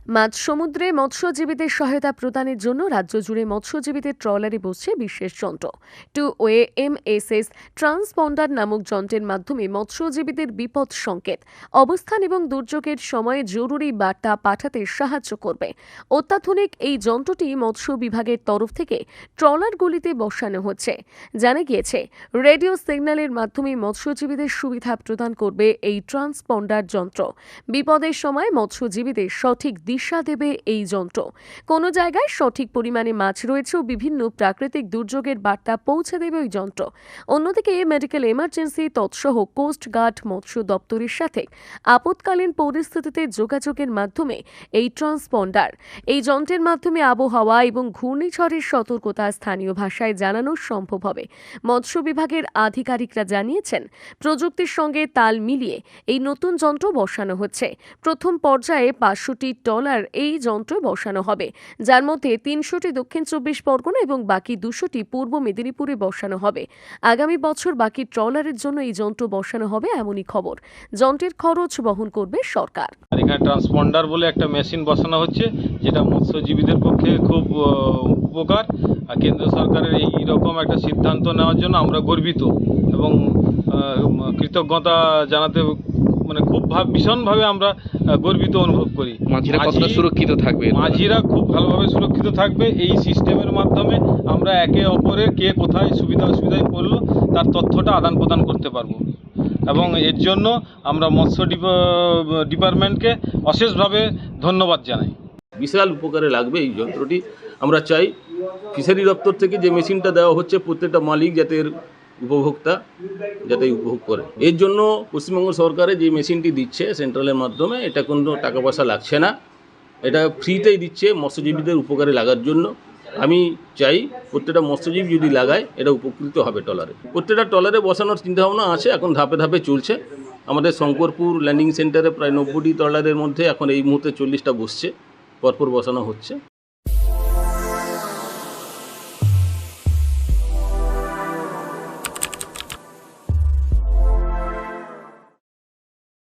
মাঝ সমুদ্রে মৎস্যজীবীদের সহায়তা প্রদানের জন্য রাজ্য জুড়ে মৎস্যজীবীদের ট্রলারে বসছে বিশেষ যন্ত্র। টু ওয়ে এমএসএস ট্রান্সপন্ডার নামক যন্ত্রের মাধ্যমে মৎস্যজীবীদের বিপদ সংকেত, অবস্থান এবং দুর্যোগের সময়ে জরুরি বার্তা পাঠাতে সাহায্য করবে। অত্যাধুনিক এই যন্ত্রটি মৎস্য বিভাগের তরফ থেকে ট্রলারগুলিতে বসানো হচ্ছে। জানা গিয়েছে, রেডিও সিগন্যালের মাধ্যমে মৎস্যজীবীদের সুবিধা প্রদান করবে এই ট্রান্সপন্ডার যন্ত্র। বিপদের সময় মৎস্যজীবীদের সঠিক দিশা দেবে এই যন্ত্র। কোনো জায়গায় সঠিক পরিমাণে মাছ রয়েছেও বিভিন্ন প্রাকৃতিক দুর্যোগের বার্তা পৌঁছে দেবে ওই যন্ত্র। অন্যদিকে মেডিকেল এমার্জেন্সি তৎসহ কোস্ট গার্ড মৎস্য দপ্তরের সাথে আপৎকালীন পরিস্থিতিতে যোগাযোগের মাধ্যমে এই ট্রান্সপন্ডার, এই যন্ত্রের মাধ্যমে আবহাওয়া এবং ঘূর্ণিঝড়ের সতর্কতা স্থানীয় ভাষায় জানানো সম্ভব হবে। মৎস্য বিভাগের আধিকারিকরা জানিয়েছেন, প্রযুক্তির সঙ্গে তাল মিলিয়ে এই নতুন যন্ত্র বসানো হচ্ছে। প্রথম পর্যায়ে 500টি ট্রলার এই যন্ত্র বসানো হবে, যার মধ্যে 300টি দক্ষিণ 24 পরগনা এবং বাকি 200টি পূর্ব মেদিনীপুরে বসানো হবে। আগামী বছর বাকি ট্রলারের জন্য এই যন্ত্র বসানো হবে এমনই খবর। যন্ত্রের খরচ বহন করবে সরকার। এখানে ট্রান্সপন্ডার বলে একটা মেশিন বসানো হচ্ছে, যেটা মৎস্যজীবীদের পক্ষে খুব উপকার। আর কেন্দ্র সরকারের এই রকম একটা সিদ্ধান্ত নেওয়ার জন্য আমরা গর্বিত এবং কৃতজ্ঞতা জানাতে খুব ভীষণভাবে আমরা গর্বিত অনুভব করি। মাঝিরা কতটা সুরক্ষিত থাকবে? মাঝিরা খুব ভালোভাবে সুরক্ষিত থাকবে। এই সিস্টেমের মাধ্যমে আমরা একে অপরের কে কোথায় সুবিধা অসুবিধায় পড়লো তার তথ্যটা আদান প্রদান করতে পারবো এবং এর জন্য আমরা মৎস্য ডিপার্টমেন্টকে অশেষভাবে ধন্যবাদ জানাই। বিশাল উপকারে লাগবে এই যন্ত্রটি। আমরা চাই ফিশারি দপ্তর থেকে যে মেশিনটা দেওয়া হচ্ছে প্রত্যেকটা মালিক যাতে উপভোক্তা যাতে উপভোগ করে। এর জন্য পশ্চিমবঙ্গ সরকারের যে মেশিনটি দিচ্ছে সেন্ট্রালের মাধ্যমে, এটা কোনো টাকা পয়সা লাগছে না, এটা ফ্রিতেই দিচ্ছে মৎস্যজীবীদের উপকারে লাগার জন্য। আমি চাই প্রত্যেকটা মৎস্যজীবী যদি লাগায় এটা উপকৃত হবে। ট্রলারে প্রত্যেকটা ট্রলারে বসানোর চিন্তাভাবনা আছে, এখন ধাপে ধাপে চলছে। আমাদের শঙ্করপুর ল্যান্ডিং সেন্টারে প্রায় 90টি ট্রলারের মধ্যে এখন এই মুহূর্তে 40টা বসছে, পরপর বসানো হচ্ছে।